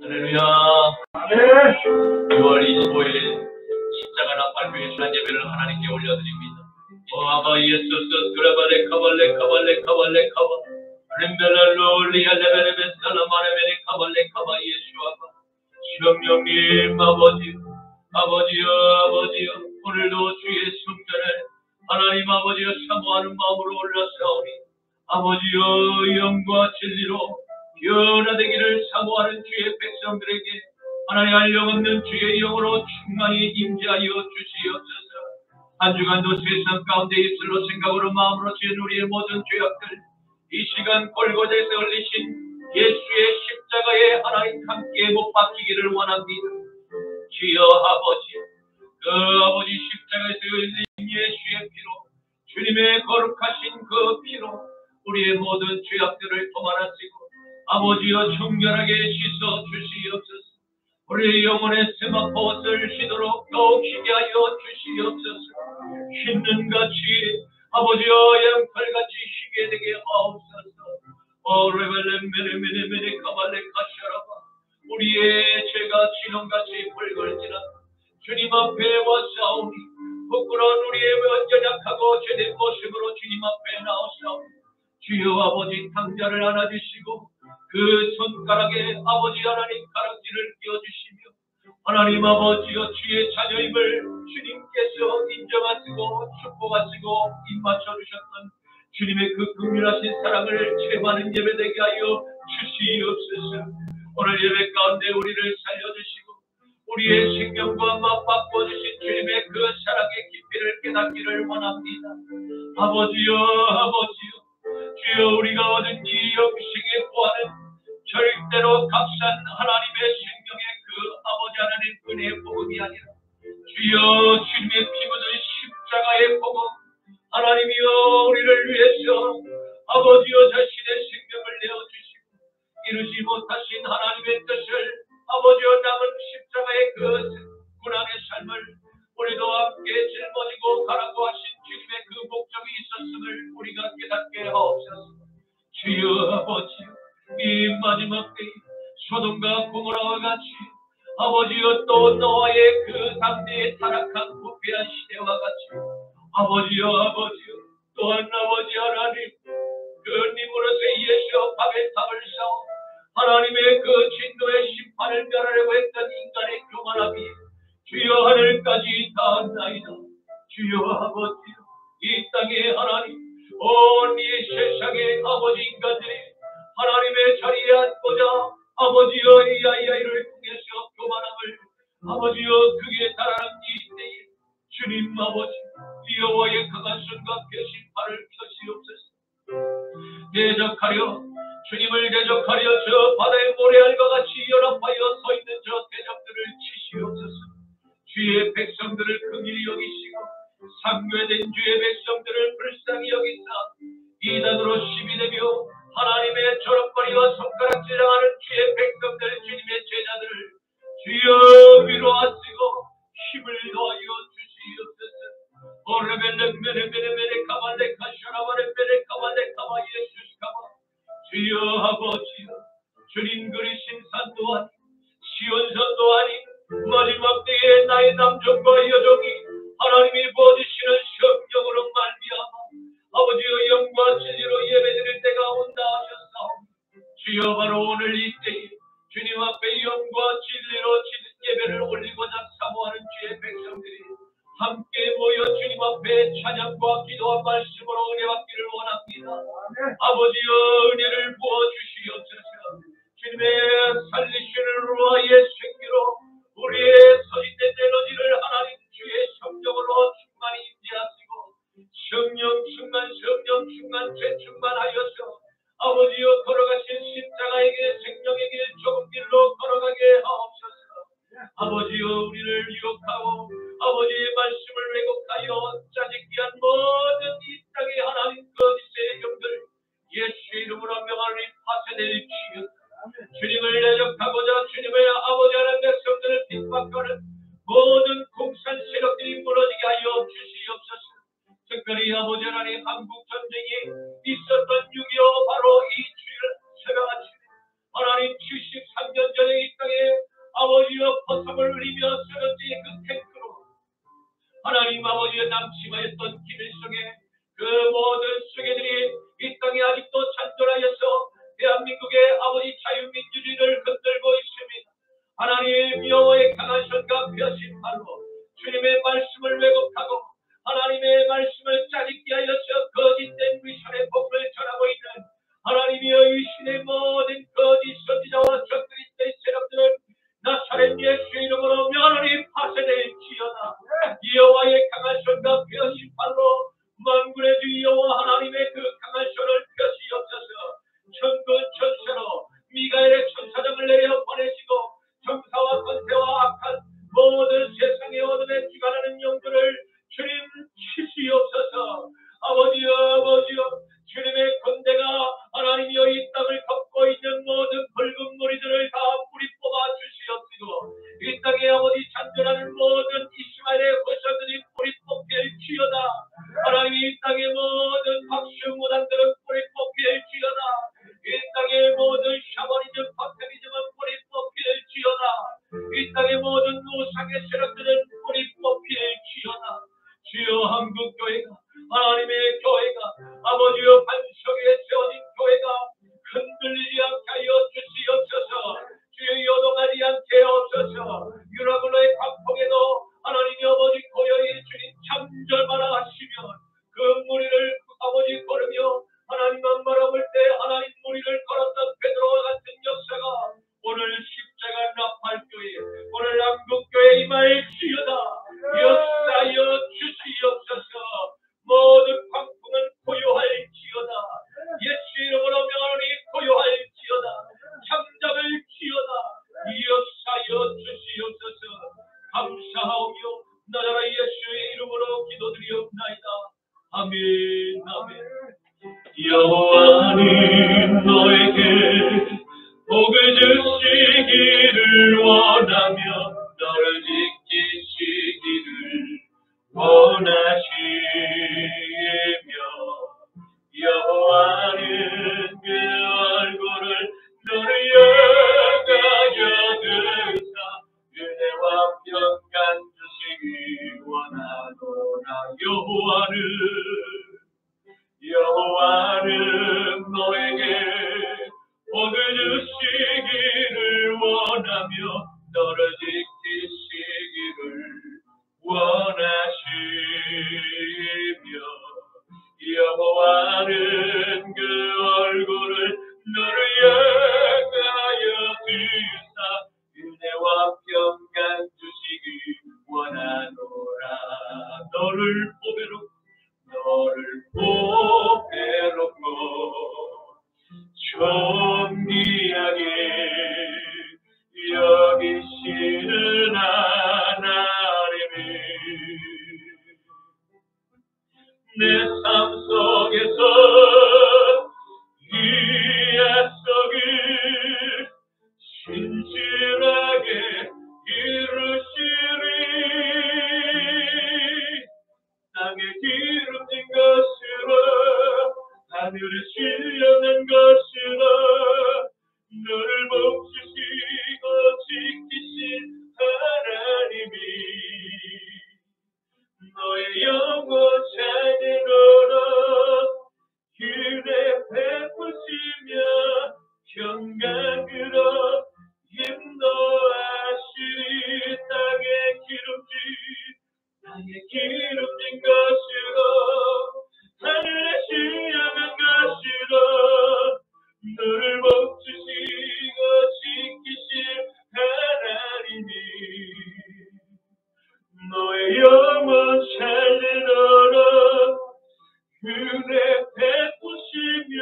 할렐루야. 6월 25일 십자가 나팔교회 주한 예배를 하나님께 올려드립니다. 아바 예수스 그라발레 카발레 카발레 카발레 카바 림벨랄로리아 레벨레베 살라마레베레 카발레 카바 예수아바 성령님 아버지여 오늘도 주의 성전에 하나님 아버지여 사모하는 마음으로 올라서오니 아버지여 영과 진리로 변화되기를 사모하는 주의 백성들에게 하나님 한량없는 주의 영으로 충만히 임재하여 주시옵소서. 한 주간도 세상 가운데 입술로 생각으로 마음으로 지은 우리의 모든 죄악들 이 시간 골고다에서 흘리신 예수의 십자가에 하나님 함께 못 박히기를 원합니다. 주여 그 아버지 십자가에서 흘린 예수의 피로 주님의 거룩하신 그 피로 우리의 모든 죄악들을 도말하시고 아버지여 정결하게 씻어 주시옵소서. 우리의 영혼의 세마포옷을 쉬도록 더욱 쉬게 하여 주시옵소서. 흰 같이 아버지여 양털같이 쉬게 되게 하옵소서. 레벨레메레메레메레 카발레 카샤라바 우리의 죄가 진홍같이 붉을지라 주님 앞에 와싸우니 부끄러운 우리의 연약하고 죄된 모습으로 주님 앞에 나오사오니 주여 아버지 탕자를 안아주시고 그 손가락에 아버지 하나님 가락지를 끼워주시며 하나님 아버지여 주의 자녀임을 주님께서 인정하시고 축복하시고 입맞춰주셨던 주님의 그 긍휼하신 사랑을 체험하는 예배되게 하여 주시옵소서. 오늘 예배 가운데 우리를 살려주시고 우리의 생명과 맞바꿔 주신 주님의 그 사랑의 깊이를 깨닫기를 원합니다. 아버지여 주여 우리가 얻은 이 영생의 구원은 절대로 값싼 하나님의 생명의 그 아버지 하나님 은혜의 복음이 아니라 주여 주님의 피 묻은 십자가의 복음 하나님이여 우리를 위해서 아버지여 자신의 생명을 내어주시고 이루지 못하신 하나님의 뜻을 아버지여 남은 십자가의 그 고난의 삶을 우리도 함께 짊어지고 가라고 하신 주님의 그 목적이 있었음을 우리가 깨닫게 하옵소서. 주여 아버지여 이 마지막 때에 소돔과 고모라와 같이 아버지여 또 노아의 그 상대에 타락한 부패한 시대와 같이 아버지여 또한 아버지 하나님 그 니무롯의 예수 바벨탑을 쌓아 하나님의 그 진노의 심판을 멸하려고 했던 인간의 교만함이 주여 하늘까지 닿았나이다. 주여 아버지여 이 땅에 하나님 온 이 세상의 아버지 인간들이 하나님의 자리에 앉고자 아버지여 이 아이를 통해서 교만함을 아버지여 그게 달아난 이 때에 주님 아버지 여호와의 강한 손과 계신팔을 펴시옵소서. 대적하려 주님을 대적하려 저 바다의 모래알과 같이 연합하여 서 있는 저 대적들을 치시옵소서. 주의 백성들을 긍휼히 여기시고 상괴된 주의 백성들을 불쌍히 여기사 이단으로 시비되며 하나님의 조롱거리와 손가락질하는 주의 백성들 주님의 제자들을 주여 위로하시고 힘을 더하여 주시옵소서. 오레벨레메레메레메레 카발레 카샤라바레메레 카발레 카바 예수스카바 주여 아버지여 주님 그리신 산도 아니 시온산도 아니 마지막 때에 나의 남종과 여종이 하나님이 부어주시는 성령으로 말미암아 아버지의 영과 진리로 예배드릴 때가 온다 하셨사오니 주여 바로 오늘 이 때에 주님 앞에 영과 진리로 예배를 올리고자 사모하는 주의 백성들이 함께 모여 주님 앞에 찬양과 기도와 말씀으로 은혜 받기를 원합니다. 아버지여 은혜를 부어주시옵소서. 주님의 살리시는 루아의 생기로 우리의 서린된 에너지를 하나님 주의 성령으로 충만히 임재하시고 성령 충만 죄 충만하여서 아버지여 걸어가신 십자가의 길 생명의 길 좁은 길로 걸어가게 하옵소서. 아버지여 우리를 유혹하고 아버지의 말씀을 왜곡하여 짜증기 한 모든 이 땅의 하나님 거짓의 영들 예수의 이름으로 명하니 파쇄될지어다. 주님을 대적하고자 주님의 아버지 하나님 백성들을 핍박하는 모든 공산 세력들이 무너지게 하여 주시옵소서. 특별히 아버지 하나님 한국 전쟁이 있었던 6.25 바로 이 주일 새벽 아침에 하나님 73년 전에 이 땅에 하나님 아버지의 남침하였던 김일성의 그 모든 수괴들이 이 땅에 아직도 잔존하여서 대한민국의 아버지 자유민주주의를 흔들고 있습니다. 하나님 여호와의 강한 손과 펴신 팔로 주님의 말씀을 왜곡하고 하나님의 말씀을 짜릿게 하여서 거짓된 위선의 복음을 전하고 있는 하나님이여 이 시대의 모든 거짓 선지자와 적그리스도의 세력들은 나사렛 예수의 이름으로 면허히 파쇄될지어다. 여호와의 강한 손과 펴신 팔로 만군의 주 여호와 하나님의 그 강한 손을 펴시옵소서. 천군 천사로 미가엘의 천사장을 내려 보내시고 정사와 권세와 악한 모든 세상의 어둠에 주관하는 영들을 주님 치시옵소서. 아버지여 주님의 군대가 하나님이여 이 땅을 덮고 있는 모든 붉은 무리들을 다 뿌리 뽑아 주시옵시고 이 땅에 아버지 잔존하는 모든 이스마엘의 후손들이 뿌리 뽑힐지어다. 하나님 이 땅의 모든 박수 무당들은 뿌리 뽑힐지어다. 이 땅의 모든 샤머니즘 파테미즘은 뿌리 뽑힐지어다. 이 땅의 모든 우상의 세력들은 뿌리 뽑힐지어다. 주여 한국교회가 하나님의 교회가 아버지여 반석에 세워진 교회가 흔들리지 않게 하여 주시옵소서. 주여 요동하지 않게 하옵소서. 유라굴로의 광풍에도 하나님의 아버지 고요히 주님 잠절마라 하시면 그 무리를 아버지 걸으며 하나님만 바라볼 때 하나님 무리를 걸었던 베드로와 같은 역사가 오늘 십자가 나팔교회 오늘 한국교회 임할지어다. 역사여 주시옵소서. 모든 광풍은 고요할지어다. 예수 이름으로 명하노니 고요할지어다. 잠잠을지어다. 역사여 주시옵소서. 감사하오며 나라라 예수의 이름으로 기도드리옵나이다. 아멘 아멘. 여호와는 너에게 복을 주시기를 원하며 너를 지키시기를 원하시며 여호와는 그 얼굴을 너를 향하여 드사 은혜와 평강 주시기 원하노라. 여호와는 너에게 복을 주시기를 원하며 너를 지키시기를 원하시며 여호와는 그 얼굴을 너를 향하여 드사 은혜와 평강 주시기 원하노라. 너를 보배롭고 존귀하게 여기시는 하나님이 내 삶 속에서 이 약속을 신실하게 이루시리. 땅에 기름진 것으로 하늘에 신령한 것으로 너를 멈추시고 지키신 하나님이 너의 영혼 자녀로 은혜 베푸시며 평강으로 인도하시리. 땅에 기름진 것으로 하늘에 신령한 것으로 너를 멈추시고 지키실 하나님이 너의 영혼 살리도록 은혜 베푸시며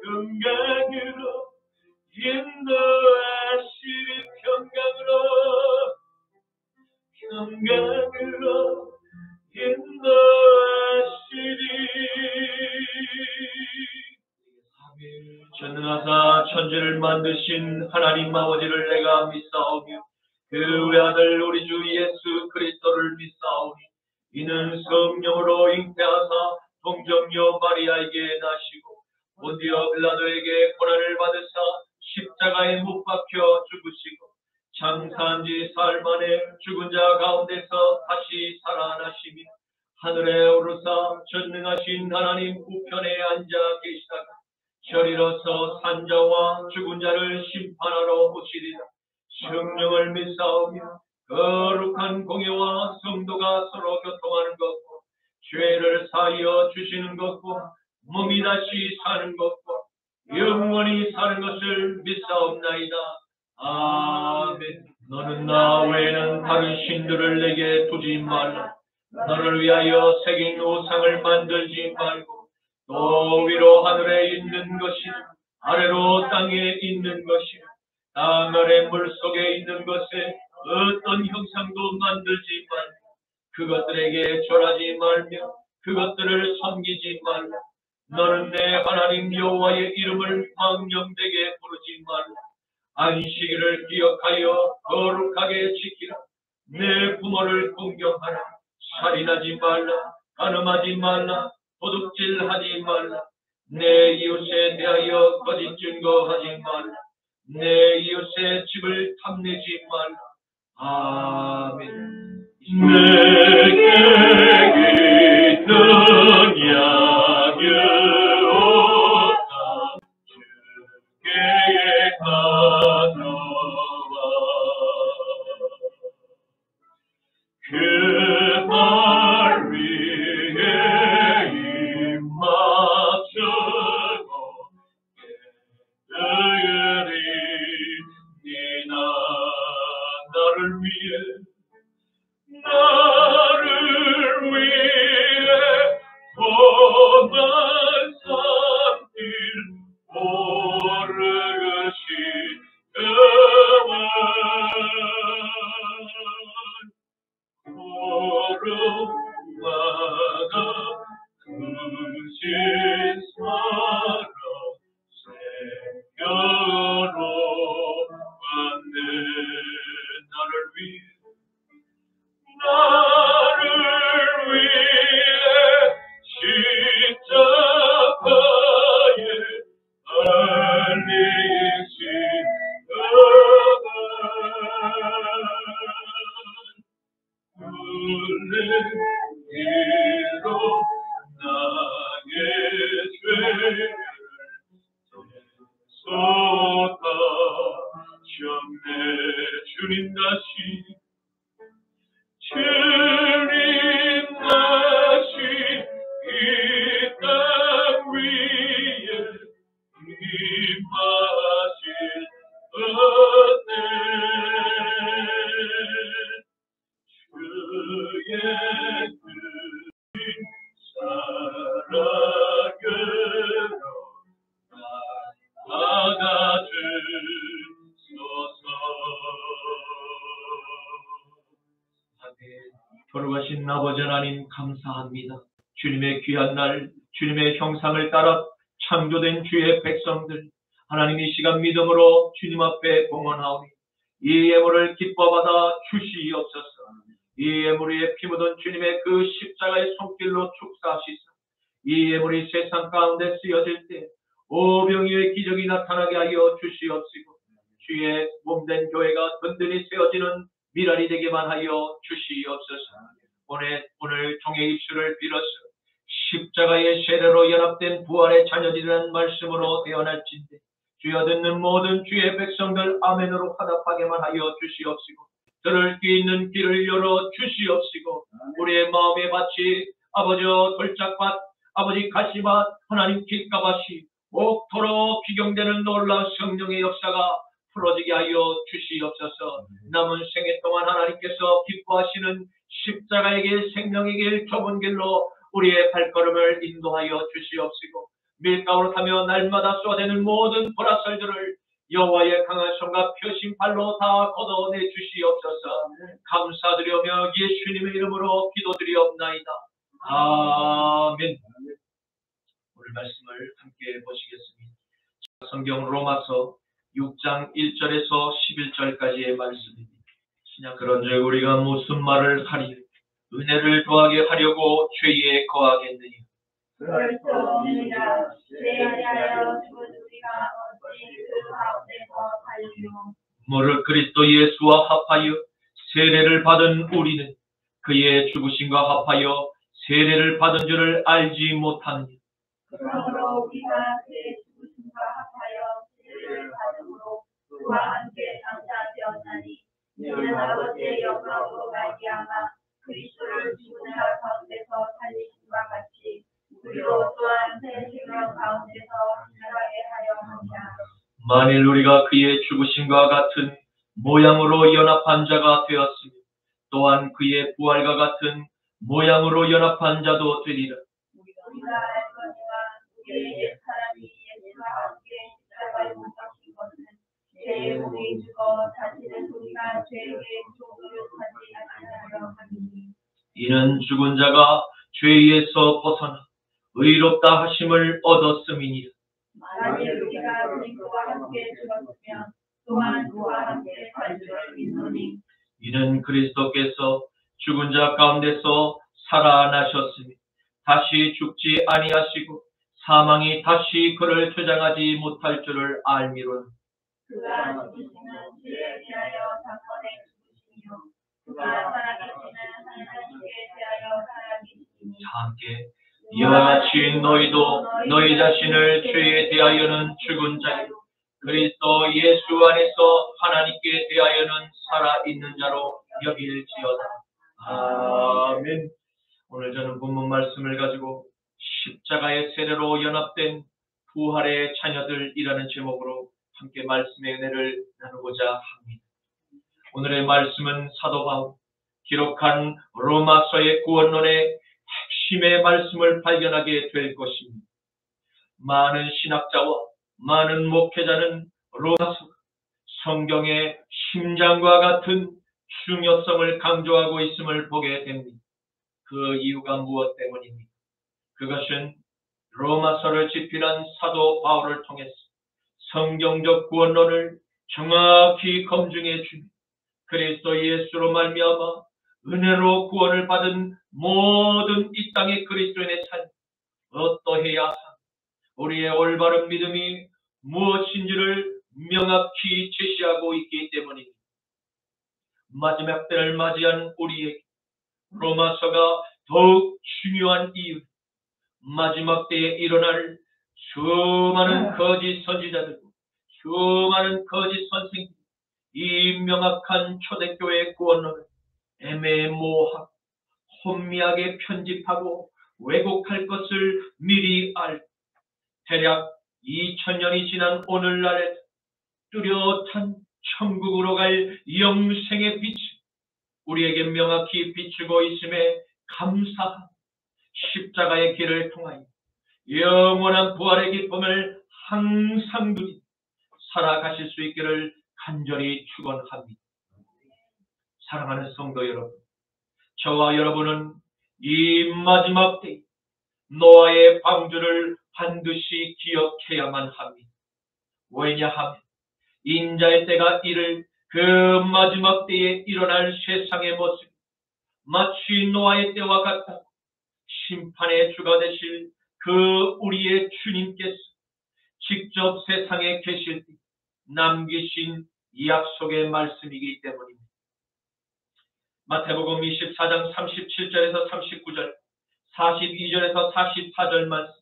평강으로 인도하시리. 평강으로 인도하시리. 전능하사 천지를 만드신 하나님 아버지를 내가 믿사오며 그 외아들 우리 주 예수 그리스도를 믿사오니 이는 성령으로 잉태하사 동정녀 마리아에게 나시고 본디오 빌라도에게 고난을 받으사 십자가에 못 박혀 죽으시고 장사한 지 사흘 만에 죽은 자 가운데서 다시 다시 살아나시며 하늘에 오르사 전능하신 하나님 우편에 앉아 계시다가 저리로서 산자와 죽은 자를 심판하러 오시리라. 성령을 믿사오며 거룩한 공예와 성도가 서로 교통하는 것과 죄를 사하여 주시는 것과 몸이 다시 사는 것과 영원히 사는 것을 믿사옵나이다. 아멘. 너는 나 외에는 다른 신들을 내게 두지 말라. 너를 위하여 새긴 우상을 만들지 말고 또 위로 하늘에 있는 것이나 아래로 땅에 있는 것이나 땅 아래 물속에 있는 것에 어떤 형상도 만들지 말고 그것들에게 절하지 말며 그것들을 섬기지 말라. 너는 내 하나님 여호와의 이름을 망령되게 부르지 말라. 안식일을 기억하여 거룩하게 지키라. 내 부모를 공경하라. 살인하지 말라. 간음하지 말라. 도둑질하지 말라. 내 이웃에 대하여 거짓 증거하지 말라. 내 이웃의 집을 탐내지 말라. 아멘. 내게 있는 양의 옷다 주께 가져와 그 말 위에 입 맞추고 깨달으리 니나 나를 위해 험한 산길 오르신 그만 걸음마다 크신 사랑 새겨로 왔네. 나를 위해 십자가에 달리신 은혜로 나의 죄를 쏟아 정내 주님 다시 다시 이 땅 위에 임하실 은혜 주의 뜻이 사랑으로 받아주소서. 돌아가신 아버지 하나님 감사합니다. 주님의 귀한 날, 주님의 형상을 따라 창조된 주의 백성들, 하나님 이 시간 믿음으로 주님 앞에 봉헌하오니 이 예물을 기뻐 받아 주시옵소서. 이 예물 위에 피 묻은 주님의 그 십자가의 손길로 축사하시사 이 예물이 세상 가운데 쓰여질 때 오병이의 기적이 나타나게 하여 주시옵시고 주의 몸된 교회가 든든히 세워지는 미랄이 되게만 하여 주시옵소서. 오늘 종의 입술을 빌어서 십자가의 세례로 연합된 부활의 자녀들이라는 말씀으로 대언할진대 주여 듣는 모든 주의 백성들 아멘으로 화답하게만 하여 주시옵시고 들을 귀 있는 귀를 열어 주시옵시고 우리의 마음의 밭이 아버지 돌짝밭 아버지 가시밭 하나님 길가밭이 옥토록 귀경되는 놀라운 성령의 역사가 풀어지게 하여 주시옵소서. 남은 생애 동안 하나님께서 기뻐하시는 십자가의 길 생명의 길 좁은 길로 우리의 발걸음을 인도하여 주시옵시고 밀가루로 타며 날마다 쏟아내는 모든 보라설들을 여호와의 강한 손과 펴신 발로 다 걷어내 주시옵소서. 감사드리며 예수님의 이름으로 기도드리옵나이다. 아멘. 오늘 말씀을 함께 보시겠습니다. 성경 로마서 6장 1절에서 11절까지의 말씀입니다. 그런즉 우리가 무슨 말을 하리 은혜를 더하게 하려고 죄에 거하겠느냐. 그럴 수 없느니라. 죄하여 죽은 우리가 어찌 그 가운데서 살리요. 무릇 그리스도 예수와 합하여 세례를 받은 우리는 그의 죽으심과 합하여 세례를 받은 줄을 알지 못하느냐. 그러므로 우리가 그의 죽으심과 합하여 세례를 받음으로 그와 함께 장사되었나니 이는 아버지의 영광으로 말미암아 그리스도를 죽은 자 가운데서 살리심과 같이 우리도 또한 새 생명 가운데서 살아가게 하려 함이라. 만일 우리가 그의 죽으심과 같은 모양으로 연합한 자가 되었으며 또한 그의 부활과 같은 모양으로 연합한 자도 되리라. 우리가 알거니와 우리의 옛사람이 예수와 함께 십자가에 못 박힌 것은 죄의 몸이 죽어 자신은 우리가 죄에게 종노릇하지 아니하려 함이니 이는 죽은 자가 죄에서 벗어나 의롭다 하심을 얻었음이니라. 만일 우리가 그리스도와 함께 죽었으면 또한 그와 함께 살 줄을 믿노니 이는 그리스도께서 죽은 자 가운데서 살아나셨으니 다시 죽지 아니하시고 사망이 다시 그를 퇴장하지 못할 줄을 알미로라. 그가 죽으시는 죄에 대하여 사건에 죽으시며 그가 살아계시는 하나님께 대하여 살아계시니 함께 이와 같이 너희도 너희 자신을 죄에 대하여는 죽은 자요 그리스도 예수 안에서 하나님께 대하여는 살아있는 자로 여길지어다. 아멘. 오늘 저는 본문 말씀을 가지고 십자가의 세례로 연합된 부활의 자녀들이라는 제목으로 함께 말씀의 은혜를 나누고자 합니다. 오늘의 말씀은 사도 바울 기록한 로마서의 구원론의 핵심의 말씀을 발견하게 될 것입니다. 많은 신학자와 많은 목회자는 로마서 성경의 심장과 같은 중요성을 강조하고 있음을 보게 됩니다. 그 이유가 무엇 때문입니까? 그것은 로마서를 집필한 사도 바울을 통해서 성경적 구원론을 정확히 검증해 주며 그리스도 예수로 말미암아 은혜로 구원을 받은 모든 이 땅의 그리스도인의 삶 어떠해야 하나 우리의 올바른 믿음이 무엇인지를 명확히 제시하고 있기 때문입니다. 마지막 때를 맞이한 우리에게 로마서가 더욱 중요한 이유, 마지막 때에 일어날 수많은 거짓 선지자들, 수많은 거짓 선생님, 이 명확한 초대교회 구원론을 애매모호하고 혼미하게 편집하고 왜곡할 것을 미리 알고 대략 2000년이 지난 오늘날에 뚜렷한 천국으로 갈 영생의 빛이 우리에게 명확히 비추고 있음에 감사하고 십자가의 길을 통하여 영원한 부활의 기쁨을 항상 누리며 살아가실 수 있기를 간절히 축원합니다. 사랑하는 성도 여러분, 저와 여러분은 이 마지막 때 노아의 방주를 반드시 기억해야만 합니다. 왜냐하면 인자의 때가 이를 그 마지막 때에 일어날 세상의 모습 마치 노아의 때와 같다. 심판의 주가 되실 그 우리의 주님께서 직접 세상에 계실 때 남기신 약속의 말씀이기 때문입니다. 마태복음 24장 37절에서 39절, 42절에서 44절 말씀,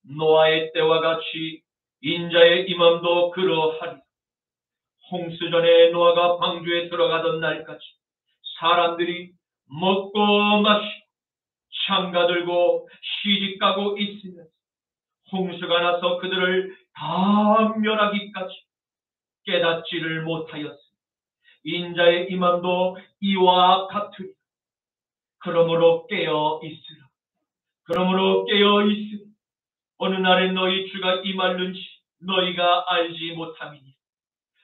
노아의 때와 같이 인자의 임함도 그러하리. 홍수전에 노아가 방주에 들어가던 날까지 사람들이 먹고 마시고 장가들고 시집가고 있으면서 홍수가 나서 그들을 다 멸하기까지 깨닫지를 못하였으니 인자의 임함도 이와 같으리. 그러므로 깨어 있으라. 그러므로 깨어 있으라. 어느 날에 너희 주가 임할는지 너희가 알지 못함이니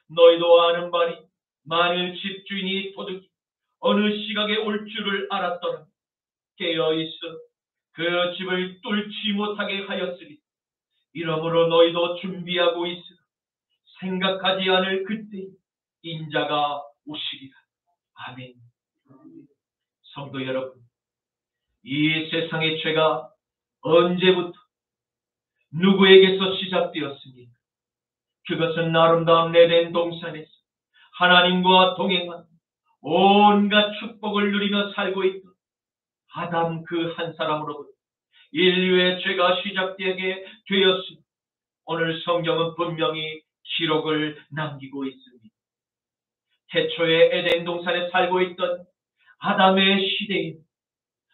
너희도 아는 바니 만일 집주인이 도둑이 어느 시각에 올 줄을 알았더라 깨어 있어 그 집을 뚫지 못하게 하였으니 이러므로 너희도 준비하고 있으라. 생각하지 않을 그때 인자가 오시리라. 아멘. 성도 여러분, 이 세상의 죄가 언제부터 누구에게서 시작되었습니까? 그것은 아름다운 에덴 동산에서 하나님과 동행한 온갖 축복을 누리며 살고 있던 아담 그 한 사람으로부터 인류의 죄가 시작되게 되었으니 오늘 성경은 분명히 기록을 남기고 있습니다. 태초에 에덴 동산에 살고 있던 아담의 시대인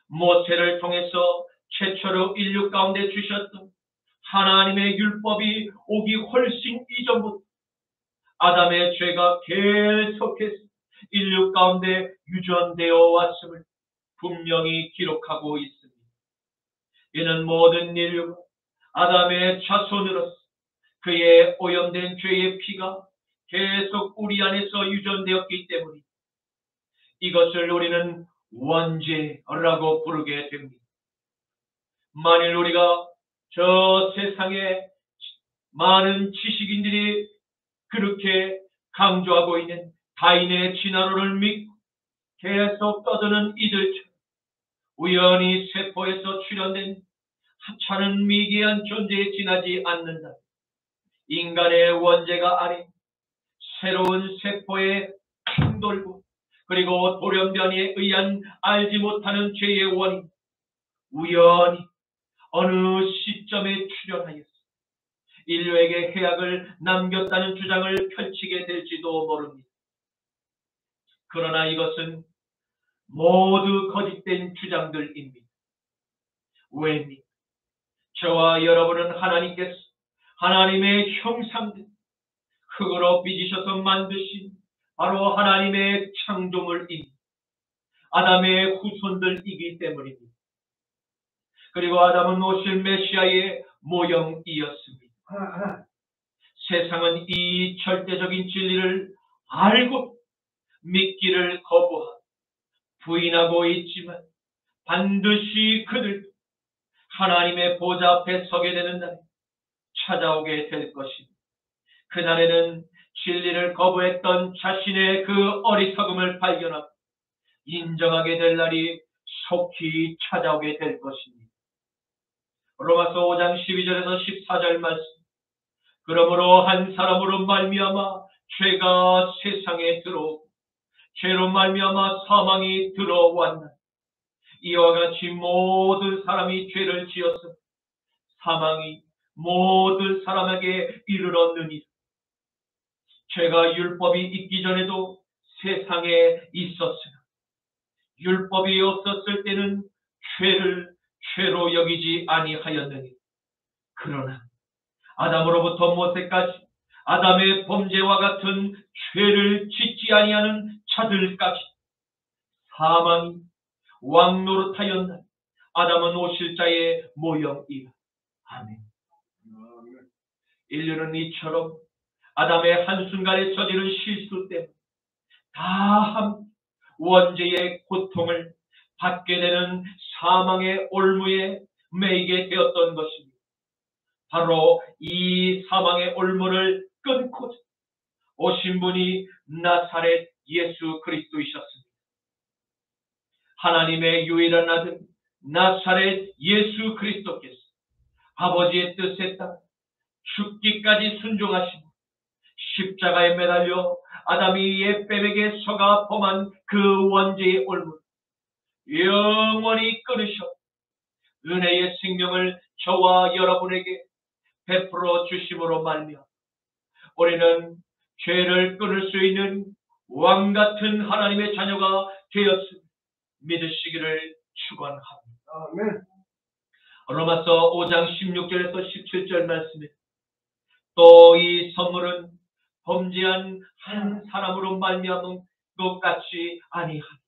모세를 통해서 최초로 인류 가운데 주셨던 하나님의 율법이 오기 훨씬 이전부터 아담의 죄가 계속해서 인류 가운데 유전되어 왔음을 분명히 기록하고 있습니다. 이는 모든 인류가 아담의 자손으로서 그의 오염된 죄의 피가 계속 우리 안에서 유전되었기 때문입니다. 이것을 우리는 원죄라고 부르게 됩니다. 만일 우리가 저 세상에 많은 지식인들이 그렇게 강조하고 있는 가인의 진화론을 믿고 계속 떠드는 이들처럼 우연히 세포에서 출현된 하찮은 미개한 존재에 지나지 않는다. 인간의 원죄가 아닌 새로운 세포의 충돌과 그리고 돌연변이에 의한 알지 못하는 죄의 원인, 우연히 어느 시점에 출현하였어 인류에게 해악을 남겼다는 주장을 펼치게 될지도 모릅니다. 그러나 이것은 모두 거짓된 주장들입니다. 왜입니까? 저와 여러분은 하나님께서 하나님의 형상들, 흙으로 빚으셔서 만드신 바로 하나님의 창조물인 아담의 후손들이기 때문입니다. 그리고 아담은 오실 메시아의 모형이었습니다. 세상은 이 절대적인 진리를 알고 믿기를 거부하고 부인하고 있지만 반드시 그들 하나님의 보좌 앞에 서게 되는 날에 찾아오게 될 것입니다. 그날에는 진리를 거부했던 자신의 그 어리석음을 발견하고 인정하게 될 날이 속히 찾아오게 될 것입니다. 로마서 5장 12절에서 14절 말씀. 그러므로 한 사람으로 말미암아 죄가 세상에 들어오고 죄로 말미암아 사망이 들어왔나. 이와 같이 모든 사람이 죄를 지어서 사망이 모든 사람에게 이르렀느니라. 죄가 율법이 있기 전에도 세상에 있었으나 율법이 없었을 때는 죄를 죄로 여기지 아니하였느니. 그러나 아담으로부터 모세까지 아담의 범죄와 같은 죄를 짓지 아니하는 자들까지 사망이 왕노릇하였나. 아담은 오실 자의 모형이라. 아멘. 인류는 이처럼 아담의 한순간에 저지른 실수 때문에 다 원죄의 고통을 받게 되는 사망의 올무에 매이게 되었던 것입니다. 바로 이 사망의 올무를 끊고 오신 분이 나사렛 예수 그리스도이셨습니다. 하나님의 유일한 아들 나사렛 예수 그리스도께서 아버지의 뜻에 따라 죽기까지 순종하시고 십자가에 매달려 아담이 옛뱀에게 속아 범한 그 원죄의 올무를 영원히 끊으셔 은혜의 생명을 저와 여러분에게 베풀어 주심으로 말미암아 우리는 죄를 끊을 수 있는 왕같은 하나님의 자녀가 되었음을 믿으시기를 축원합니다. 아멘. 로마서 5장 16절에서 17절 말씀에 또 이 선물은 범죄한 한 사람으로 말미암은 것 같이 아니하니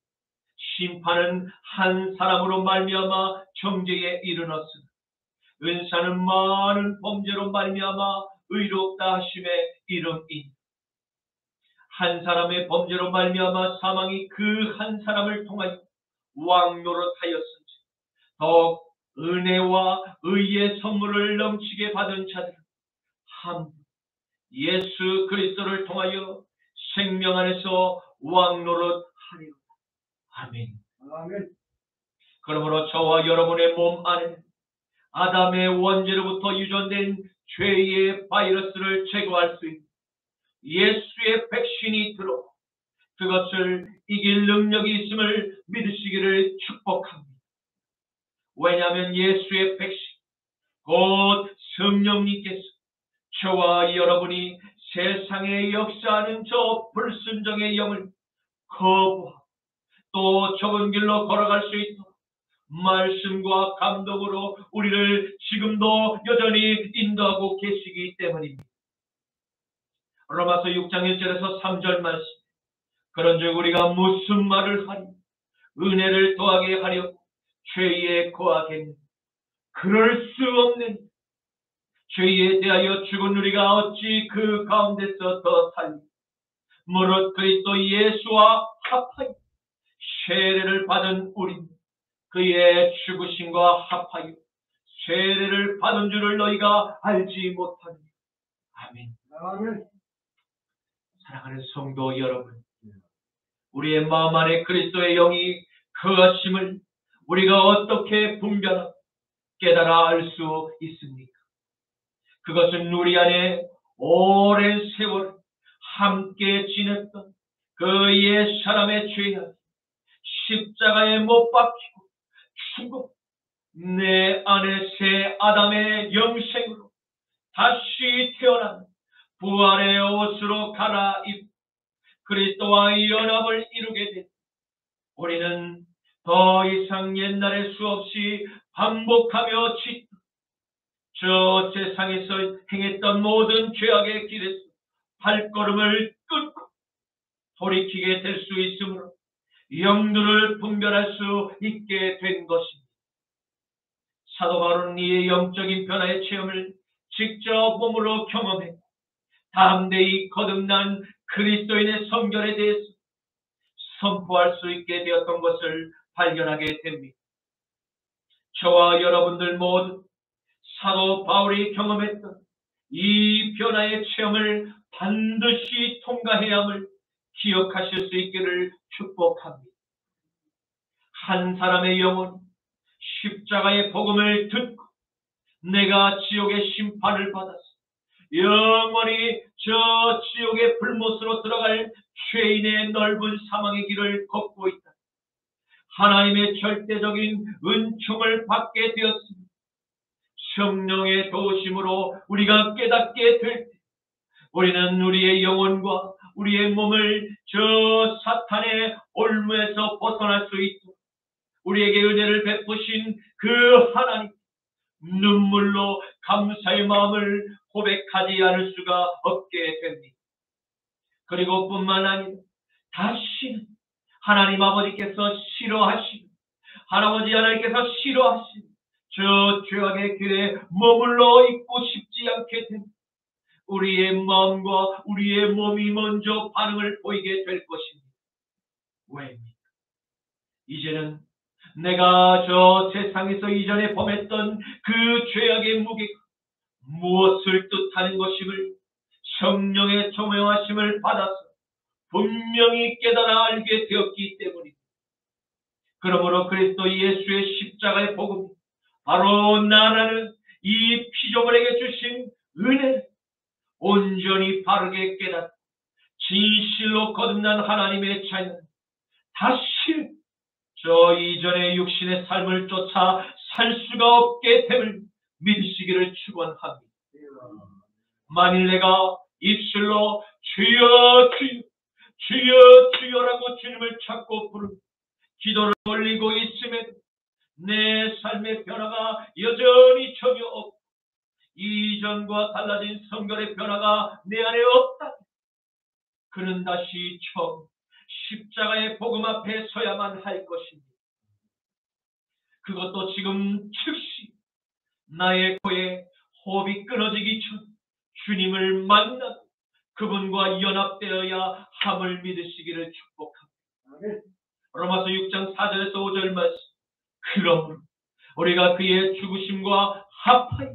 심판은 한 사람으로 말미암아 정죄에 이르렀으나 은사는 많은 범죄로 말미암아 의롭다 하심에 이름이니. 한 사람의 범죄로 말미암아 사망이 그 한 사람을 통하여 왕노릇하였은지 더욱 은혜와 의의 선물을 넘치게 받은 자들은 한 예수 그리스도를 통하여 생명 안에서 왕노릇하리로다. 아멘. 아멘. 그러므로 저와 여러분의 몸 안에 아담의 원죄로부터 유전된 죄의 바이러스를 제거할 수 있는 예수의 백신이 들어 그것을 이길 능력이 있음을 믿으시기를 축복합니다. 왜냐하면 예수의 백신, 곧 성령님께서 저와 여러분이 세상에 역사하는 저 불순종의 영을 거부하고 또 좁은 길로 걸어갈 수 있도록 말씀과 감동으로 우리를 지금도 여전히 인도하고 계시기 때문입니다. 로마서 6장 1절에서 3절 말씀. 그런즉 우리가 무슨 말을 하니 은혜를 더하게 하려 죄에 거하겠느냐. 그럴 수 없는 죄에 대하여 죽은 우리가 어찌 그 가운데서 더 살리. 무릇 그리스도 예수와 합하여 세례를 받은 우리는 그의 죽으심과 합하여 세례를 받은 줄을 너희가 알지 못하느냐. 아멘. 아멘. 사랑하는 성도 여러분, 우리의 마음 안에 그리스도의 영이 거하심을 우리가 어떻게 분별하고 깨달아 알 수 있습니까? 그것은 우리 안에 오랜 세월 함께 지냈던 그 옛 사람의 죄악이 십자가에 못 박히고 죽어 내 안에 새 아담의 영생으로 다시 태어난 부활의 옷으로 갈아입고 그리스도와 연합을 이루게 된 우리는 더 이상 옛날에 수없이 반복하며 짓던 저 세상에서 행했던 모든 죄악의 길에서 발걸음을 끊고 돌이키게 될 수 있으므로 영들을 분별할 수 있게 된 것입니다. 사도 바울은 이의 영적인 변화의 체험을 직접 몸으로 경험해 담대히 거듭난 그리스도인의 성결에 대해서 선포할 수 있게 되었던 것을 발견하게 됩니다. 저와 여러분들 모두 사도 바울이 경험했던 이 변화의 체험을 반드시 통과해야 함을 기억하실 수 있기를 축복합니다. 한 사람의 영혼이 십자가의 복음을 듣고 내가 지옥의 심판을 받아서 영원히 저 지옥의 불못으로 들어갈 죄인의 넓은 사망의 길을 걷고 있다. 하나님의 절대적인 은총을 받게 되었습니다. 성령의 도우심으로 우리가 깨닫게 될 때 우리는 우리의 영혼과 우리의 몸을 저 사탄의 올무에서 벗어날 수 있도록 우리에게 은혜를 베푸신 그 하나님 눈물로 감사의 마음을 고백하지 않을 수가 없게 됩니다. 그리고 뿐만 아니라 다시는 하나님 아버지께서 싫어하시고 할아버지 하나님께서 싫어하시고 저 죄악의 길에 머물러 있고 싶지 않게 됩니다. 우리의 마음과 우리의 몸이 먼저 반응을 보이게 될 것입니다. 왜입니까? 이제는 내가 저 세상에서 이전에 범했던 그 죄악의 무게가 무엇을 뜻하는 것임을 성령의 조명하심을 받아서 분명히 깨달아 알게 되었기 때문입니다. 그러므로 그리스도 예수의 십자가의 복음, 바로 나라는 이 피조물에게 주신 은혜를 온전히 바르게 깨닫고 진실로 거듭난 하나님의 자녀는 다시 저 이전의 육신의 삶을 쫓아 살 수가 없게 됨을 믿으시기를 축원합니다. 만일 내가 입술로 주여 주여 주여 주여라고 주님을 찾고 부르고 기도를 올리고 있음에도 내 삶의 변화가 여전히 전혀 없고 이전과 달라진 성결의 변화가 내 안에 없다. 그는 다시 처음 십자가의 복음 앞에 서야만 할 것입니다. 그것도 지금 즉시 나의 코에 호흡이 끊어지기 전 주님을 만나고 그분과 연합되어야 함을 믿으시기를 축복합니다. 로마서 6장 4절에서 5절 말씀. 그러므로 우리가 그의 죽으심과 합하여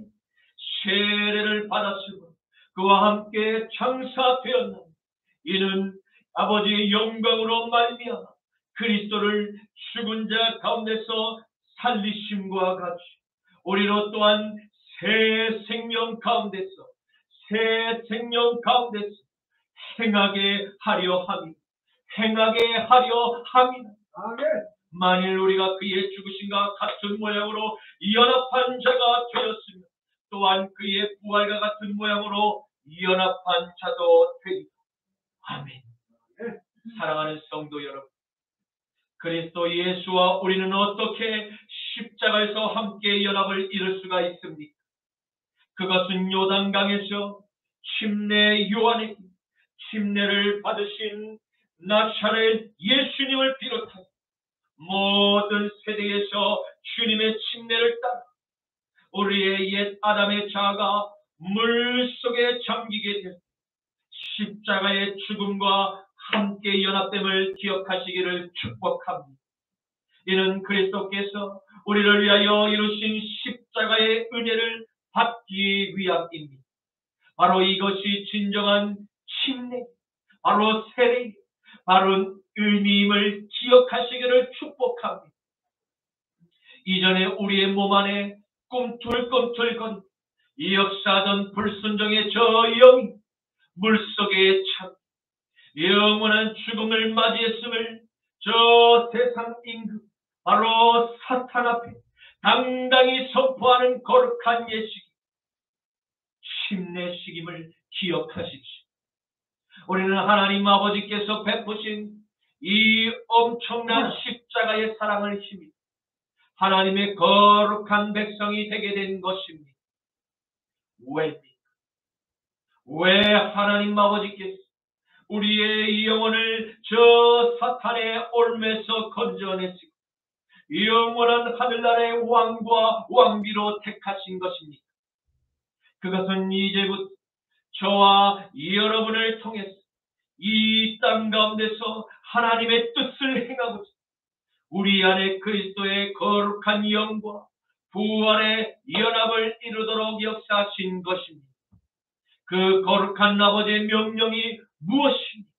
세례를 받았으므로 그와 함께 장사되었나니 이는 아버지의 영광으로 말미암아 그리스도를 죽은 자 가운데서 살리심과 같이 우리로 또한 새 생명 가운데서 행하게 하려 함이 행하게 하려 함이다. 아멘. 만일 우리가 그의 죽으심과 같은 모양으로 연합한 자가 되었으면 또한 그의 부활과 같은 모양으로 연합한 자도 되리라. 아멘. 사랑하는 성도 여러분, 그리스도 예수와 우리는 어떻게 십자가에서 함께 연합을 이룰 수가 있습니까? 그것은 요단강에서 침례 요한에게 침례를 받으신 나사렛 예수님을 비롯한 모든 세대에서 주님의 침례를 따라 우리의 옛 아담의 자아가 물 속에 잠기게 된 십자가의 죽음과 함께 연합됨을 기억하시기를 축복합니다. 이는 그리스도께서 우리를 위하여 이루신 십자가의 은혜를 받기 위함입니다. 바로 이것이 진정한 침례, 바로 세례, 바로 의미임을 기억하시기를 축복합니다. 이전에 우리의 몸 안에 꿈틀꿈틀거리는 역사하던 불순종의 저 영이 물속에 참 영원한 죽음을 맞이했음을 저 세상 임금 바로 사탄 앞에 당당히 선포하는 거룩한 예식이 침례식임을 기억하십시오. 우리는 하나님 아버지께서 베푸신 이 엄청난 십자가의 사랑을 힘입어 하나님의 거룩한 백성이 되게 된 것입니다. 왜입니까? 왜 하나님 아버지께서 우리의 영혼을 저 사탄의 올매에서 건져내시고 영원한 하늘나라의 왕과 왕비로 택하신 것입니까? 그것은 이제부터 저와 여러분을 통해서 이 땅 가운데서 하나님의 뜻을 행하고자 우리 안에 그리스도의 거룩한 영과 부활의 연합을 이루도록 역사하신 것입니다. 그 거룩한 아버지의 명령이 무엇입니까?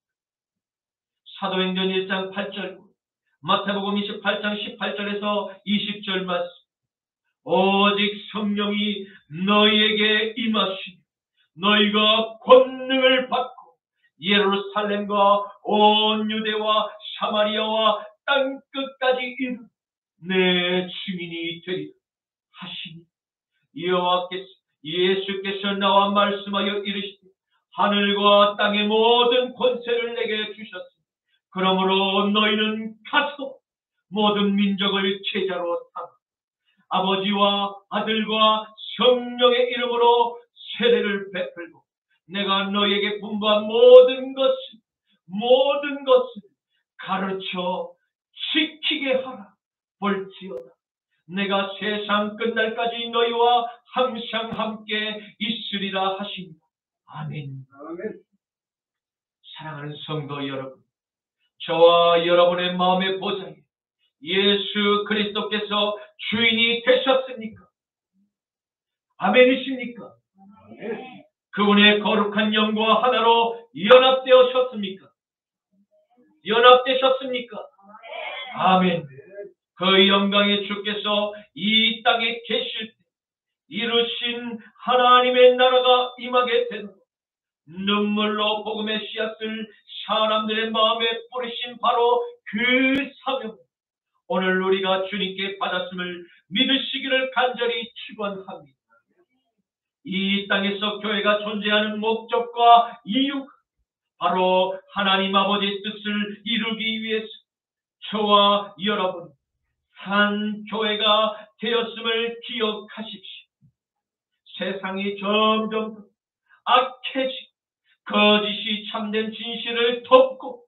사도행전 1장 8절, 마태복음 28장 18절에서 20절 말씀. 오직 성령이 너희에게 임하시니 너희가 권능을 받고 예루살렘과 온 유대와 사마리아와 땅 끝까지 이르 내 증인이 되리라 하시니 여호와께서 예수께서 나와 말씀하여 이르시되 하늘과 땅의 모든 권세를 내게 주셨으니 그러므로 너희는 가서 모든 민족을 제자로 삼아 아버지와 아들과 성령의 이름으로 세례를 베풀고 내가 너희에게 분부한 모든 것을 가르쳐 지키게 하라. 볼지어다 내가 세상 끝날까지 너희와 항상 함께 있으리라 하십니다. 아멘. 아멘. 사랑하는 성도 여러분, 저와 여러분의 마음의 보장에 예수 그리스도께서 주인이 되셨습니까? 아멘이십니까? 아멘. 그분의 거룩한 영과 하나로 연합되셨습니까? 연합되셨습니까? 아멘. 그 영광의 주께서 이 땅에 계실 때 이루신 하나님의 나라가 임하게 되는 눈물로 복음의 씨앗을 사람들의 마음에 뿌리신 바로 그 사명, 오늘 우리가 주님께 받았음을 믿으시기를 간절히 축원합니다. 이 땅에서 교회가 존재하는 목적과 이유가 바로 하나님 아버지의 뜻을 이루기 위해서 저와 여러분 한 교회가 되었음을 기억하십시오. 세상이 점점 악해지고 거짓이 참된 진실을 덮고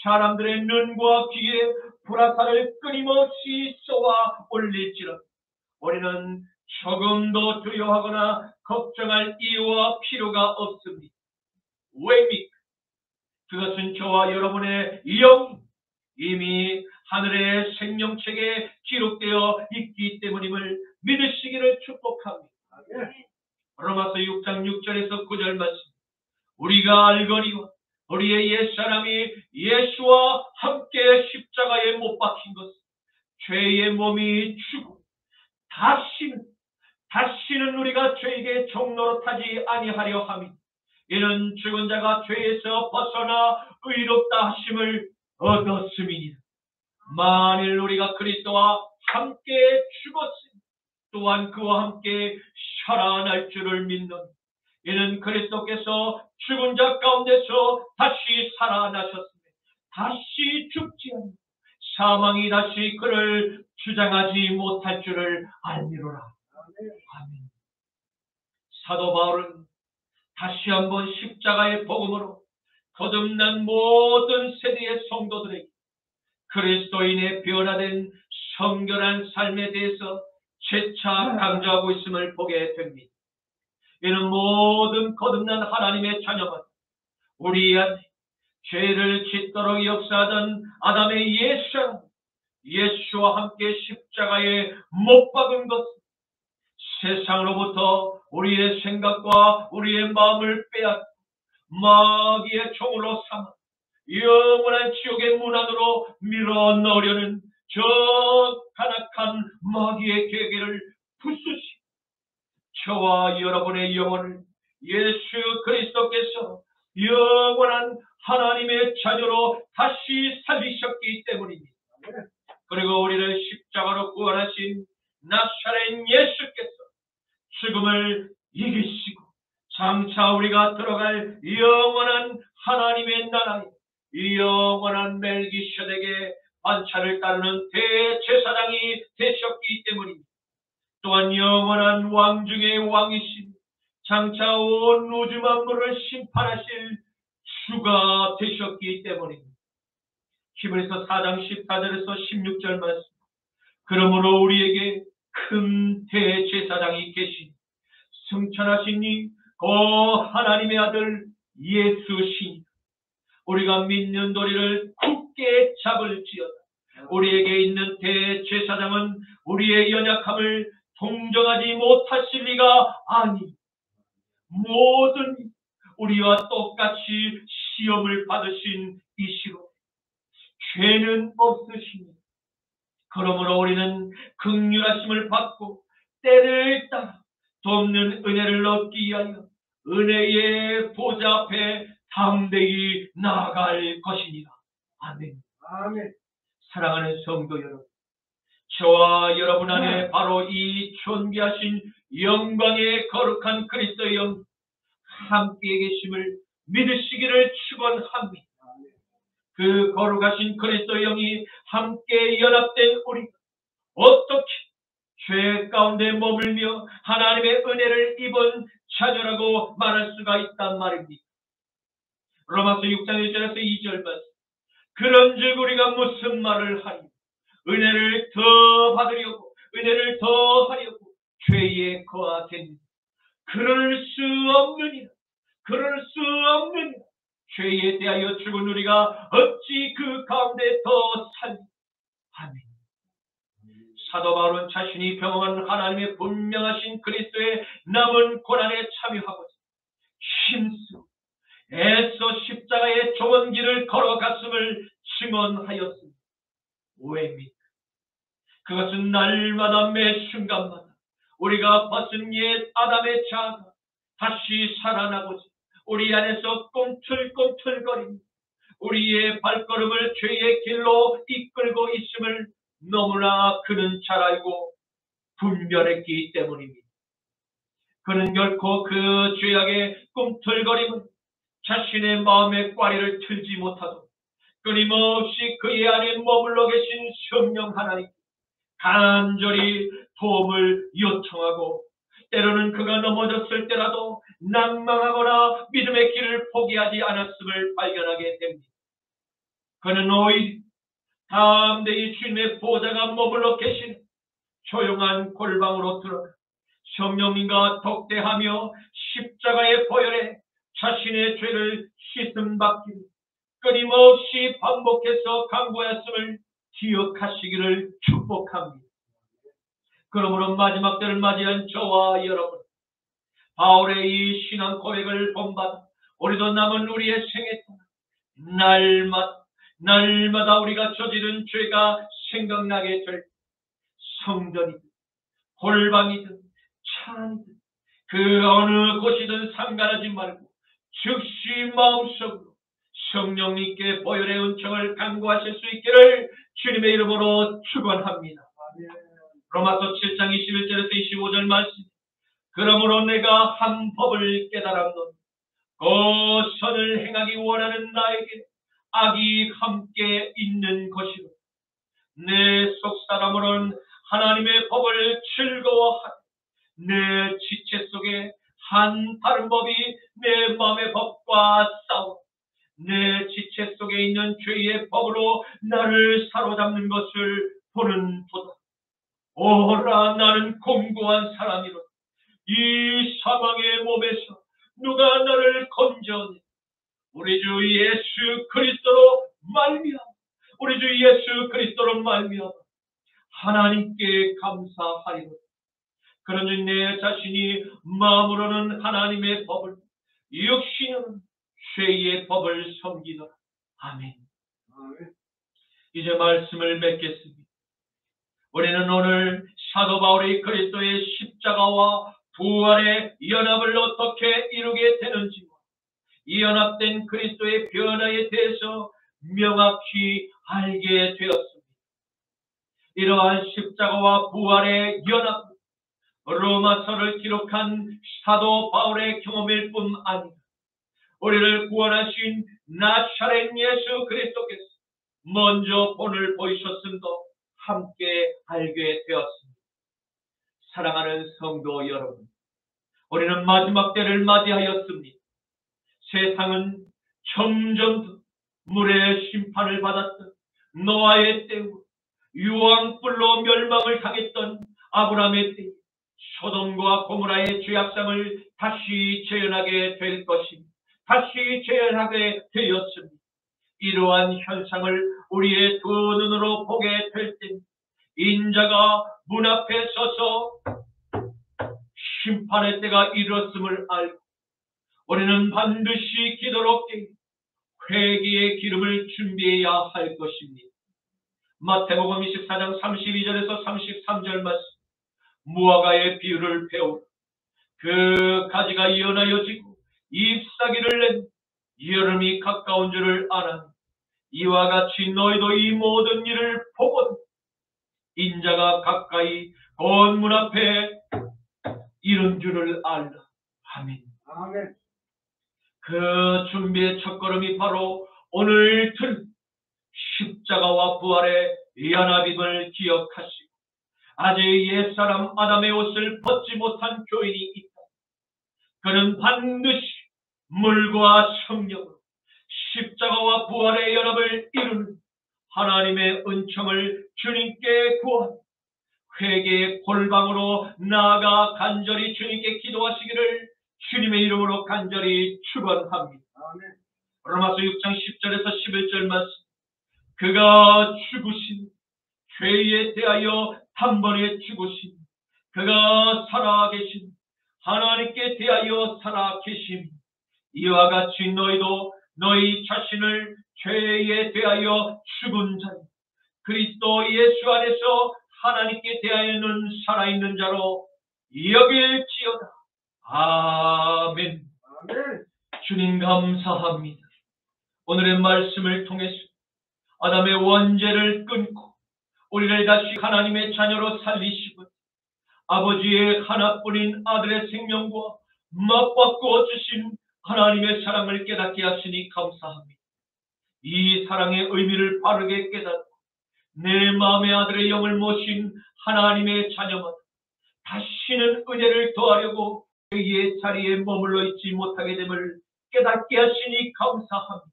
사람들의 눈과 귀에 불화살을 끊임없이 쏘아 올릴지라도 우리는 조금도 두려워하거나 걱정할 이유와 필요가 없습니다. 왜입니까? 그것은 저와 여러분의 영이 이미 하늘의 생명책에 기록되어 있기 때문임을 믿으시기를 축복합니다. 로마서 6장 6절에서 9절 말씀. 우리가 알거니와 우리의 옛사람이 예수와 함께 십자가에 못 박힌 것은 죄의 몸이 죽고 다시는 우리가 죄에게 종노릇하지 아니하려 함이니 이는 죽은 자가 죄에서 벗어나 의롭다 하심을 얻었음이니라. 만일 우리가 그리스도와 함께 죽었으니 또한 그와 함께 살아날 줄을 믿는, 이는 그리스도께서 죽은 자 가운데서 다시 살아나셨으며 다시 죽지 않고 사망이 다시 그를 주장하지 못할 줄을 알미로라. 아멘. 사도 바울은 다시 한번 십자가의 복음으로 거듭난 모든 세대의 성도들에게 그리스도인의 변화된 성결한 삶에 대해서 재차 강조하고 있음을 보게 됩니다. 이는 모든 거듭난 하나님의 자녀만 우리 안에 죄를 짓도록 역사하던 아담의 옛사람 예수와 함께 십자가에 못 박은 것, 세상으로부터 우리의 생각과 우리의 마음을 빼앗고 마귀의 종으로 삼아 영원한 지옥의 문 안으로 밀어넣으려는 저 간악한 마귀의 계계를 부수시 저와 여러분의 영혼을 예수 그리스도께서 영원한 하나님의 자녀로 다시 살리셨기 때문입니다. 그리고 우리를 십자가로 구원하신 나사렛 예수께서 죽음을 이기시고 장차 우리가 들어갈 영원한 하나님의 나라에 영원한 멜기세덱의 반차를 따르는 대제사장이 되셨기 때문입니다. 또한 영원한 왕 중의 왕이신 장차 온 우주 만물을 심판하실 주가 되셨기 때문입니다. 히브리서 4장 14절에서 16절 말씀. 그러므로 우리에게 큰 대제사장이 계신 승천하신 이 하나님의 아들 예수시니 우리가 믿는 도리를 굳게 잡을지어다. 우리에게 있는 대제사장은 우리의 연약함을 동정하지 못하실 리가 아니, 모든 우리와 똑같이 시험을 받으신 이시로 죄는 없으시니 그러므로 우리는 긍휼하심을 받고 때를 따라 돕는 은혜를 얻기 위하여 은혜의 보좌 앞에 담대히 나아갈 것이니라. 아멘. 아멘. 사랑하는 성도 여러분, 저와 여러분 안에 바로 이 존귀하신 영광의 거룩한 그리스도의 영 함께 계심을 믿으시기를 축원합니다. 그 거룩하신 그리스도의 영이 함께 연합된 우리가 어떻게 죄 가운데 머물며 하나님의 은혜를 입은 자녀라고 말할 수가 있단 말입니다. 로마서 6장 1절에서 2절 말씀. 그런즉 우리가 무슨 말을 하니 은혜를 더 받으려고 은혜를 더 하려고 죄에 거하겠니? 그럴 수 없느니라. 그럴 수 없느니라. 죄에 대하여 죽은 우리가 어찌 그 가운데 더 살리? 아멘. 사도 바울은 자신이 경험한 하나님의 분명하신 그리스도의 남은 고난에 참여하고자 힘쓰고 애써 십자가의 좁은 길을 걸어갔음을 증언하였습니다. 왜입니까? 그것은 날마다 매 순간마다 우리가 벗은 옛 아담의 자아가 다시 살아나고자 우리 안에서 꿈틀꿈틀거리며 우리의 발걸음을 죄의 길로 이끌고 있음을 너무나 그는 잘 알고 분별했기 때문입니다. 그는 결코 그 죄악의 꿈틀거림은 자신의 마음의 꽈리를 틀지 못하도록 끊임없이 그의 안에 머물러 계신 성령 하나님 간절히 도움을 요청하고 때로는 그가 넘어졌을 때라도 낭망하거나 믿음의 길을 포기하지 않았음을 발견하게 됩니다. 그는 오히려 담대히 주님의 보좌가 머물러 계신 조용한 골방으로 들어가 성령님과 독대하며 십자가의 보혈에 자신의 죄를 씻음받기를 끊임없이 반복해서 강구하였음을 기억하시기를 축복합니다. 그러므로 마지막 때를 맞이한 저와 여러분, 바울의 이 신앙 고백을 본받아 우리도 남은 우리의 생애 동안 날마다 우리가 저지른 죄가 생각나게 될 성전이든 골방이든 차이든 그 어느 곳이든 상관하지 말고 즉시 마음속으로 성령님께 보혈의 은총을 간구하실 수 있기를 주님의 이름으로 축원합니다. 로마서 7장 21절에서 25절 말씀. 그러므로 내가 한 법을 깨달았노니 그 선을 행하기 원하는 나에게 악이 함께 있는 것이로 내 속사람으로는 하나님의 법을 즐거워하고 내 지체 속에 한 다른 법이 내 마음의 법과 싸워 내 지체 속에 있는 죄의 법으로 나를 사로잡는 것을 보는 도다. 오라, 나는 공고한 사람이로다. 이 사망의 몸에서 누가 나를 건져내? 우리 주 예수 그리스도로 말미암아, 우리 주 예수 그리스도로 말미암아 하나님께 감사하리로다. 그러니 내 자신이 마음으로는 하나님의 법을, 육신은 죄의 법을 섬기노라. 아멘. 이제 말씀을 맺겠습니다. 우리는 오늘 사도 바울이 그리스도의 십자가와 부활의 연합을 어떻게 이루게 되는지와 이 연합된 그리스도의 변화에 대해서 명확히 알게 되었습니다. 이러한 십자가와 부활의 연합, 로마서를 기록한 사도 바울의 경험일 뿐 아니라 우리를 구원하신 나사렛 예수 그리스도께서 먼저 본을 보이셨음도 함께 알게 되었습니다. 사랑하는 성도 여러분, 우리는 마지막 때를 맞이하였습니다. 세상은 점점 더 물의 심판을 받았던 노아의 때와 유황불로 멸망을 당했던 아브라함의 때, 소돔과 고모라의 죄악sam을 다시 재현하게 될 것입니다. 다시 재현하게 되었습니다. 이러한 현상을 우리의 두 눈으로 보게 될 때 인자가 문 앞에 서서 심판의 때가 이뤘음을 알고 우리는 반드시 기도로 깨 회개의 기름을 준비해야 할 것입니다. 마태복음 24장 32절에서 33절 말씀. 무화과의 비유를 배우라. 그 가지가 연하여 지고 잎사귀를 낸 여름이 가까운 줄을 아나니 이와 같이 너희도 이 모든 일을 보거든 인자가 가까이 온 문 앞에 이른 줄을 알라. 아멘. 아멘. 그 준비의 첫걸음이 바로 오늘 들 십자가와 부활의 연합임을 기억하시고 아직 옛사람 아담의 옷을 벗지 못한 교인이 있다. 그는 반드시 물과 성령으로 십자가와 부활의 연합을 이루는 하나님의 은총을 주님께 구하고 회개의 골방으로 나아가 간절히 주님께 기도하시기를 주님의 이름으로 간절히 축원합니다. 로마서 6장 10절에서 11절 말씀. 그가 죽으신 죄에 대하여 단번에 죽으신 그가 살아계신 하나님께 대하여 살아계심 이와 같이 너희도 너희 자신을 죄에 대하여 죽은 자 그리스도 예수 안에서 하나님께 대하여는 살아있는 자로 여길지어다. 아멘. 아멘. 주님 감사합니다. 오늘의 말씀을 통해서 아담의 원죄를 끊고 우리를 다시 하나님의 자녀로 살리시고 아버지의 하나뿐인 아들의 생명과 맞바꾸어 주신 하나님의 사랑을 깨닫게 하시니 감사합니다. 이 사랑의 의미를 바르게 깨닫고 내 마음의 아들의 영을 모신 하나님의 자녀마다 다시는 은혜를 더하려고 그의 자리에 머물러 있지 못하게 됨을 깨닫게 하시니 감사합니다.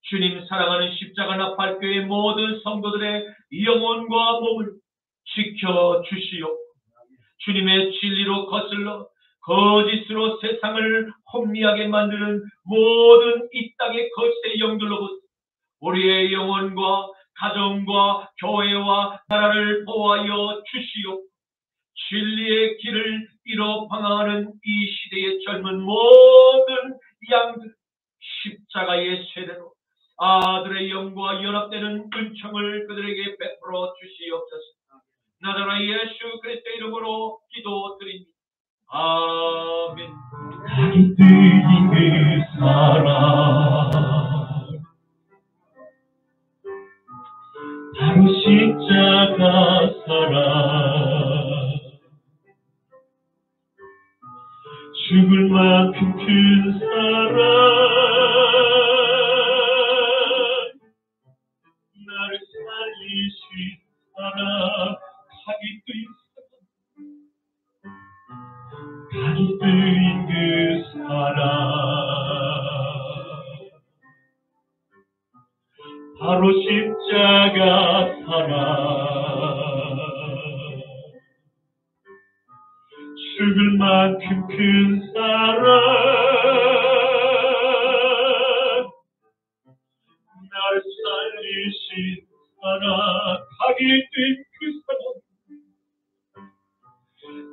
주님 사랑하는 십자가 나팔교회 모든 성도들의 영혼과 몸을 지켜주시옵고 주님의 진리로 거슬러 거짓으로 세상을 혼미하게 만드는 모든 이 땅의 거짓의 영들로부터 우리의 영혼과 가정과 교회와 나라를 보호하여 주시옵고 진리의 길을 이뤄 방황하는 이 시대의 젊은 모든 양들 십자가의 세례로 아들의 영과 연합되는 은총을 그들에게 베풀어 주시옵소서. 나자라 예수 그리스도의 이름으로 기도드립니다. 아멘. 자기 뜻인 그 사랑 십자가 사랑 죽을 만큼 큰 사랑 나를 살리신 사랑 가기 뜨인 그 사랑 바로 십자가 사랑 죽을 만큼 큰 사랑 날 살리신 사랑 가기 뜨인 그 사랑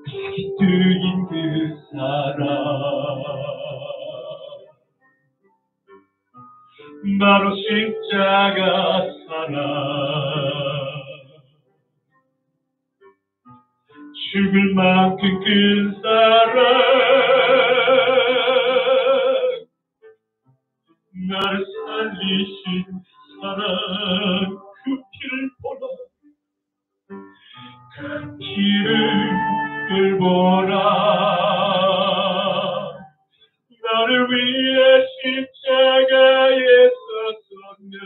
가기 뜨인 그 사랑 바로 십자가 사랑 죽을 만큼 큰 사랑 나를 살리신 사랑 그 피를 보라 그 피를 보라 나를 위해 십자가에 섰었네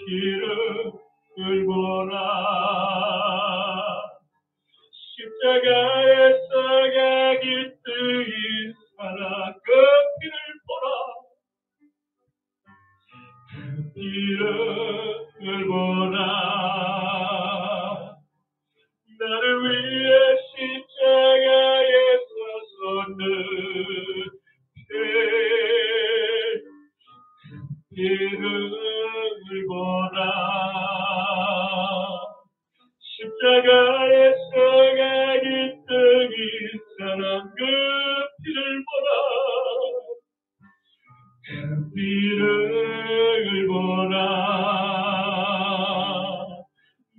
피를 보라 십자가에서 가기 뜨인 사랑 그 피를 보라 그 피를 보라 나를 위해 십자가에 섰었네 피를 보라 십자가에서 가기 뜨인 사랑 그 피를 보라 그 피를 보라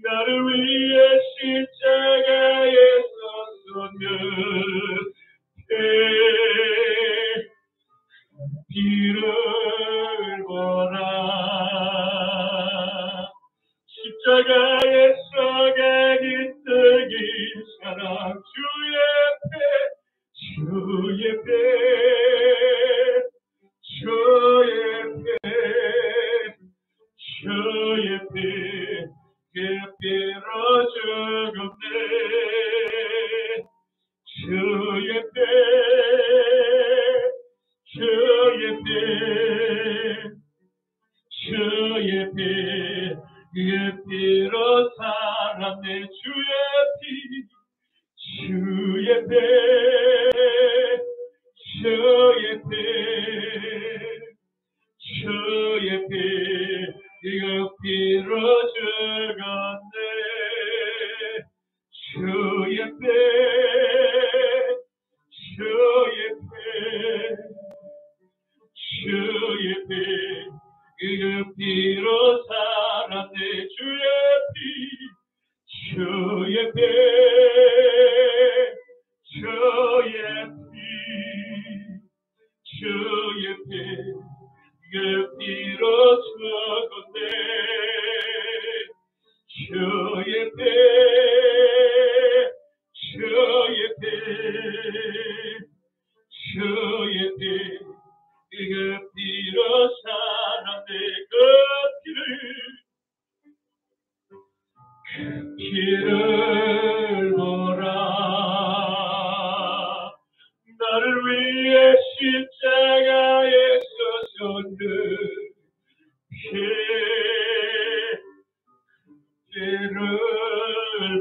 나를 위해 십자가에 섰었네 피를 보라 십자가에서 가기 뜨인 사랑 주의 배 그 피로 죽었네 주의 배 그 피로 살았네 주의 배 그 피로 죽었네 주의 배 그 피로 살았네 주의 배 그 피로 죽었네 주의 배 그 피로 살았네 그 피를 보라 나를 위해 십자가에 섰었네 피를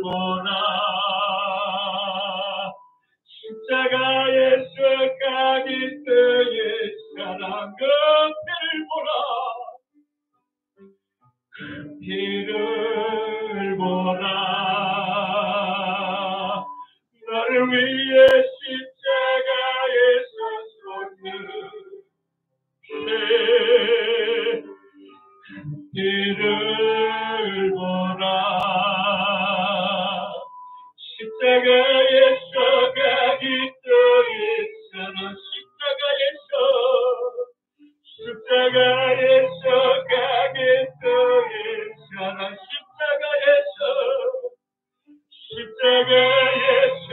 보라 십자가에서 가기 때의 사랑 그 피를 보라 그 피를 보라 나를 위해 십자가에 섰었네 피를 보라 십자가에서 가기 떠인 사랑 십자가에서 예수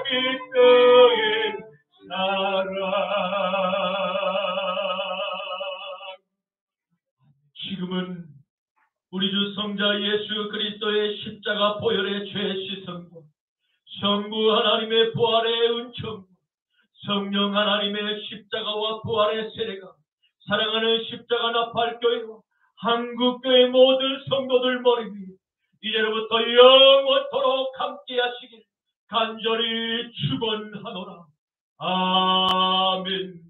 그리스도의 사랑. 지금은 우리 주 성자 예수 그리스도의 십자가 보혈의 죄 씻음과 성부 하나님의 부활의 은총, 성령 하나님의 십자가와 부활의 세례가 사랑하는 십자가 나팔교회와 한국교회 모든 성도들 머리 위에 이제로부터 영원토록 함께 하시길 간절히 축원하노라. 아멘.